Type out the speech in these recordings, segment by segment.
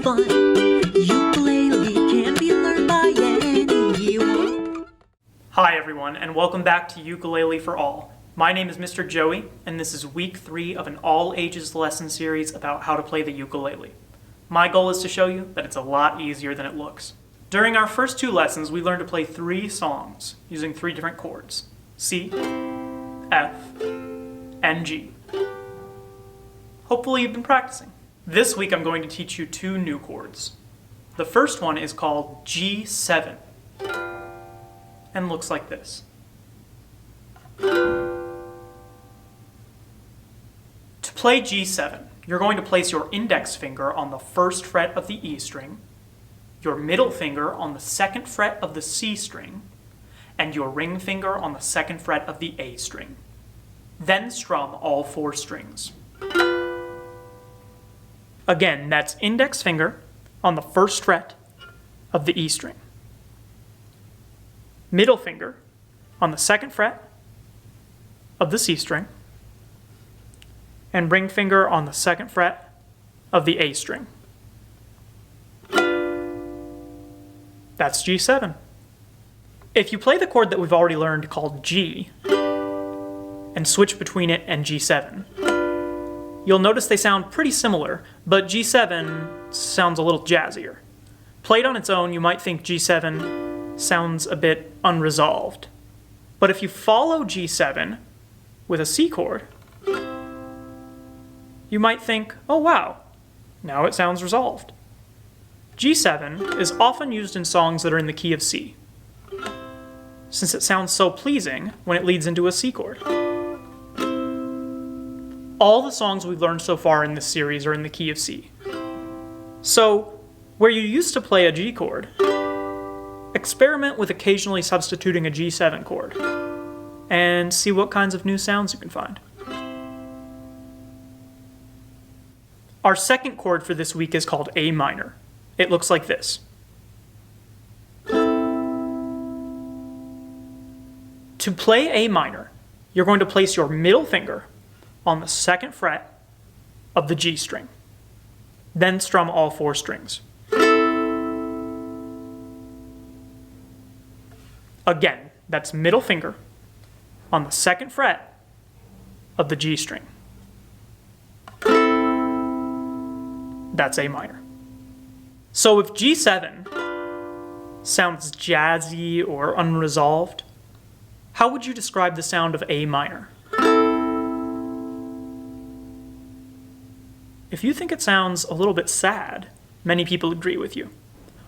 fun. Ukulele can be learned by anyone. Hi everyone, and welcome back to Ukulele for All. My name is Mr. Joey, and this is week 3 of an all-ages lesson series about how to play the ukulele. My goal is to show you that it's a lot easier than it looks. During our first 2 lessons, we learned to play 3 songs using 3 different chords: C, F, and G. Hopefully you've been practicing. This week I'm going to teach you 2 new chords. The first one is called G7 and looks like this. To play G7, you're going to place your index finger on the 1st fret of the E string, your middle finger on the 2nd fret of the C string, and your ring finger on the 2nd fret of the A string. Then strum all 4 strings. Again, that's index finger on the 1st fret of the E string, middle finger on the 2nd fret of the C string, and ring finger on the 2nd fret of the A string. That's G7. If you play the chord that we've already learned called G, and switch between it and G7, you'll notice they sound pretty similar, but G7 sounds a little jazzier. Played on its own, you might think G7 sounds a bit unresolved. But if you follow G7 with a C chord, you might think, oh wow, now it sounds resolved. G7 is often used in songs that are in the key of C, since it sounds so pleasing when it leads into a C chord. All the songs we've learned so far in this series are in the key of C. So, where you used to play a G chord, experiment with occasionally substituting a G7 chord, and see what kinds of new sounds you can find. Our second chord for this week is called A minor. It looks like this. To play A minor, you're going to place your middle finger on the 2nd fret of the G string. Then strum all 4 strings. Again, that's middle finger on the 2nd fret of the G string. That's A minor. So if G7 sounds jazzy or unresolved, how would you describe the sound of A minor? If you think it sounds a little bit sad, many people agree with you.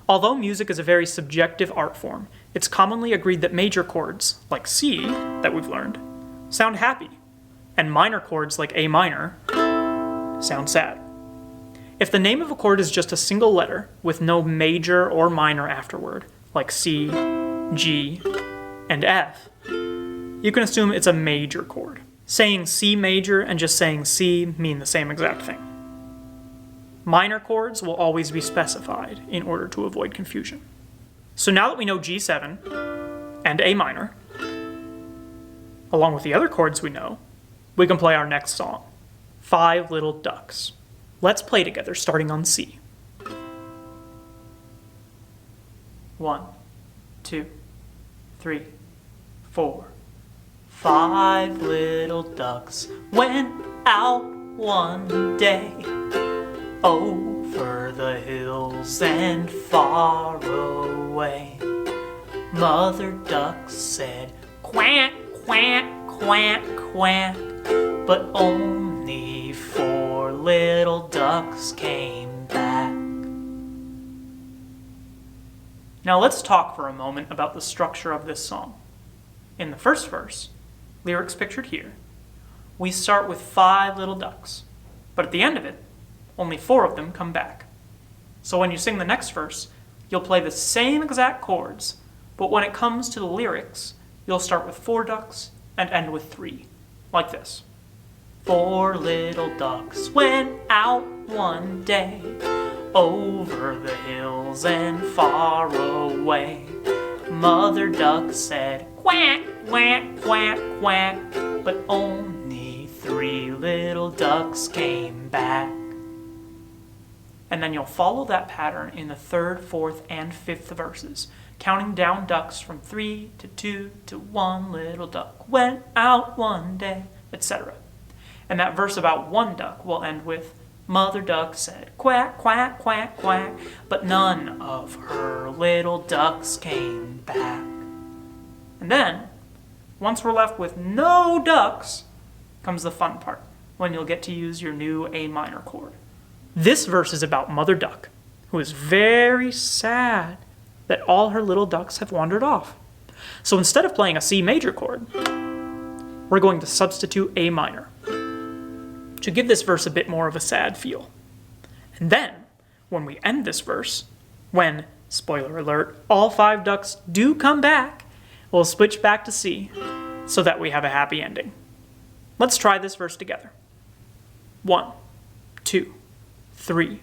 Although music is a very subjective art form, it's commonly agreed that major chords, like C, that we've learned, sound happy, and minor chords, like A minor, sound sad. If the name of a chord is just a single letter with no major or minor afterward, like C, G, and F, you can assume it's a major chord. Saying C major and just saying C mean the same exact thing. Minor chords will always be specified in order to avoid confusion. So now that we know G7 and A minor, along with the other chords we know, we can play our next song, 5 Little Ducks. Let's play together, starting on C. 1, 2, 3, 4. 5 little ducks went out one day over the hills and far away. Mother duck said, quack, quack, quack, quack, but only 4 little ducks came back. Now let's talk for a moment about the structure of this song. In the first verse, lyrics pictured here, we start with 5 little ducks, but at the end of it, only 4 of them come back. So when you sing the next verse, you'll play the same exact chords, but when it comes to the lyrics, you'll start with 4 ducks and end with 3, like this. 4 little ducks went out one day over the hills and far away. Mother duck said, quack, quack, quack, quack, but only 3 little ducks came back. And then you'll follow that pattern in the 3rd, 4th, and 5th verses, counting down ducks from 3 to 2 to 1 little duck went out one day, etc. And that verse about one duck will end with, Mother duck said quack, quack, quack, quack, but none of her little ducks came back. And then, once we're left with no ducks, comes the fun part, when you'll get to use your new A minor chord. This verse is about Mother Duck, who is very sad that all her little ducks have wandered off. So instead of playing a C major chord, we're going to substitute A minor to give this verse a bit more of a sad feel. And then, when we end this verse, when, spoiler alert, all 5 ducks do come back, we'll switch back to C so that we have a happy ending. Let's try this verse together. 1, 2, 3,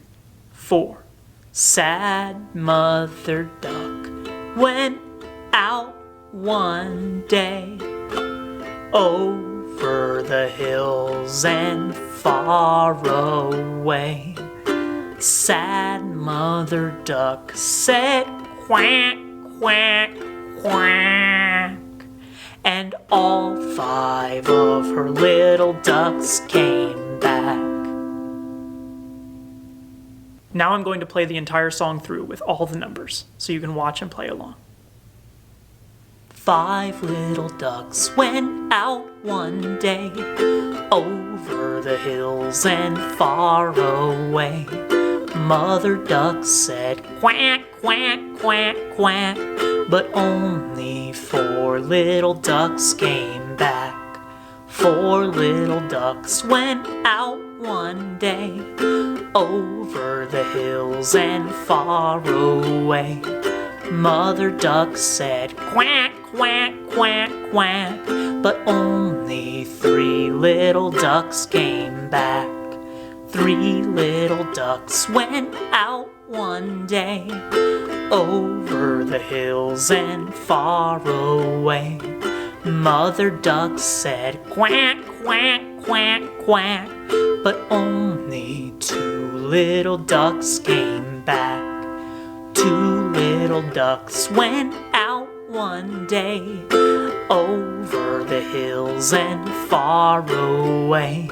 4. Sad mother duck went out one day over the hills and far away. Sad mother duck said quack, quack, quack, and all 5 of her little ducks came back. Now I'm going to play the entire song through with all the numbers, so you can watch and play along. 5 little ducks went out one day over the hills and far away. Mother duck said quack, quack, quack, quack, but only 4 little ducks came back. 4 little ducks went out one day over the hills and far away. Mother duck said quack, quack, quack, quack, but only 3 little ducks came back. 3 little ducks went out one day over the hills and far away. Mother duck said quack, quack, quack, quack, but only 2 little ducks came back. 2 little ducks went out one day over the hills and far away.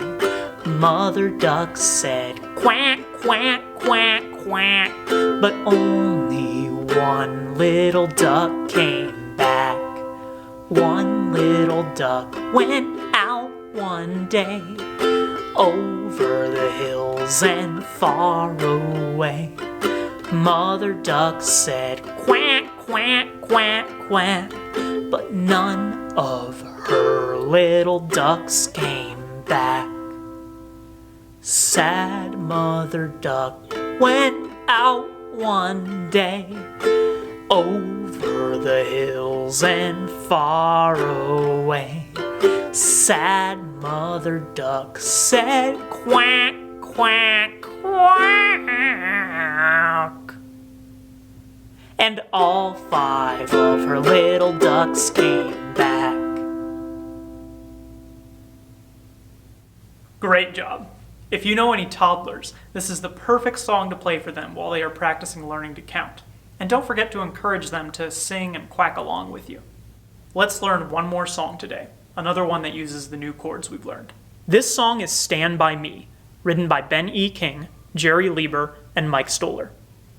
Mother duck said quack, quack, quack, quack, but only 1 little duck came back. 1 little duck went out one day over the hills and far away. Mother duck said quack, quack, quack, quack, but none of her little ducks came back. Sad mother duck went out one day over the hills and far away. Sad mother duck said quack, quack, quack, and all 5 of her little ducks came back. Great job. If you know any toddlers, this is the perfect song to play for them while they are practicing learning to count. And don't forget to encourage them to sing and quack along with you. Let's learn one more song today, another one that uses the new chords we've learned. This song is Stand By Me, written by Ben E. King, Jerry Lieber, and Mike Stoller.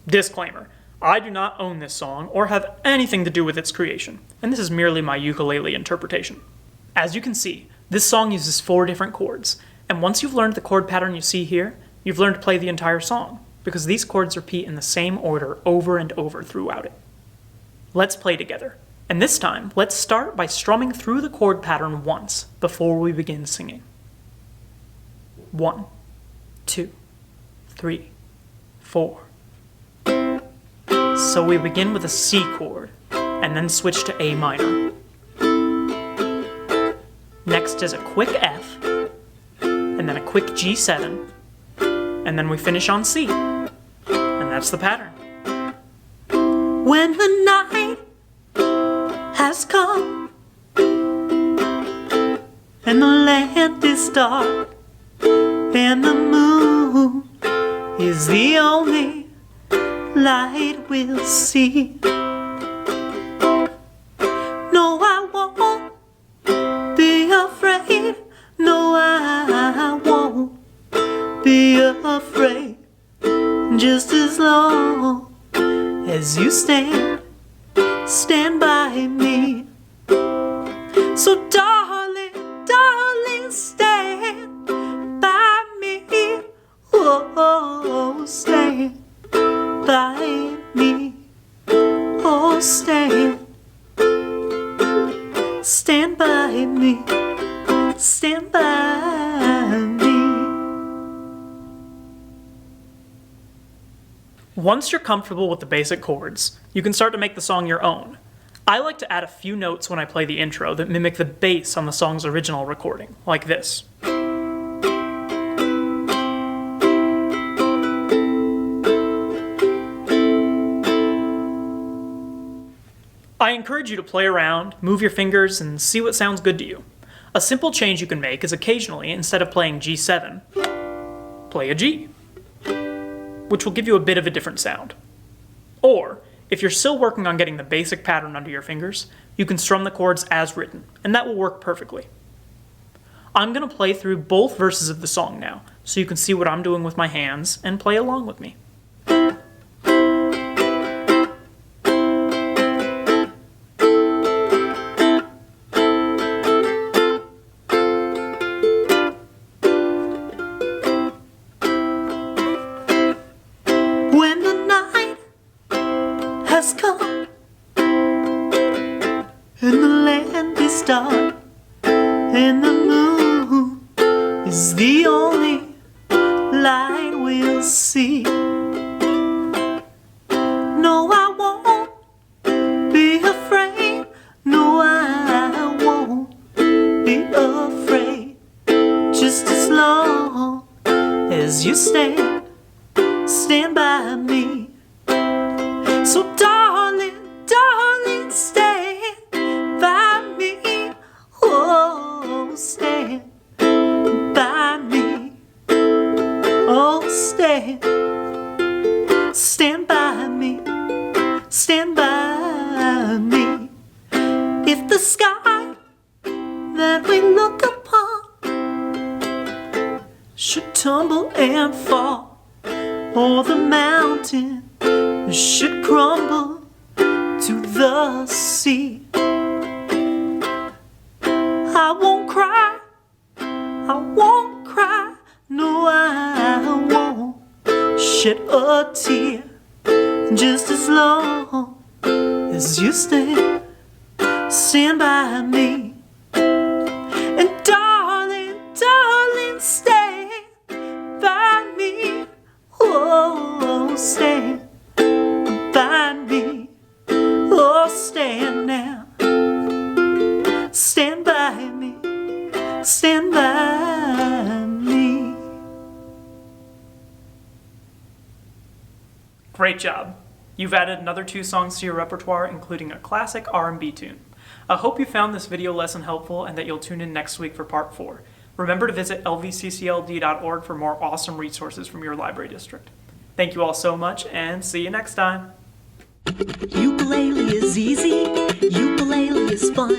Disclaimer, I do not own this song or have anything to do with its creation, and this is merely my ukulele interpretation. As you can see, this song uses 4 different chords, and once you've learned the chord pattern you see here, you've learned to play the entire song, because these chords repeat in the same order over and over throughout it. Let's play together, and this time, let's start by strumming through the chord pattern once before we begin singing. 1, 2, 3, 4. So we begin with a C chord, and then switch to A minor. Next is a quick F, and then a quick G7, and then we finish on C. And that's the pattern. When the night has come and the land is dark and the moon is is the only light we'll see. No, I won't be afraid. No, I won't be afraid. Just as long as you stand by me. So darling, darling, stand by me. Oh, stand by me. Oh, stand by me. Stand by me. Once you're comfortable with the basic chords, you can start to make the song your own. I like to add a few notes when I play the intro that mimic the bass on the song's original recording, like this. I encourage you to play around, move your fingers, and see what sounds good to you. A simple change you can make is occasionally, instead of playing G7, play a G, which will give you a bit of a different sound. Or, if you're still working on getting the basic pattern under your fingers, you can strum the chords as written, and that will work perfectly. I'm going to play through both verses of the song now, so you can see what I'm doing with my hands and play along with me. When the night has come and the land is dark and the moon is the only light we'll see. No, I won't be afraid. No, I won't be afraid. Just as long as you stand by me. So darling, darling, stand by me. Oh, stand by me. Oh, stand by me. Stand by me. If the sky that we look upon should tumble and fall, or the mountain should crumble to the sea, I won't cry, I won't cry. No, I won't shed a tear. Just as long as you stand by me. And darling, darling, stand by me. Oh, stand by me. Oh, stand now. Stand by me. Stand by me. Great job! You've added another 2 songs to your repertoire, including a classic R&B tune. I hope you found this video lesson helpful and that you'll tune in next week for part 4. Remember to visit lvccld.org for more awesome resources from your library district. Thank you all so much, and see you next time. Ukulele is easy, ukulele is fun.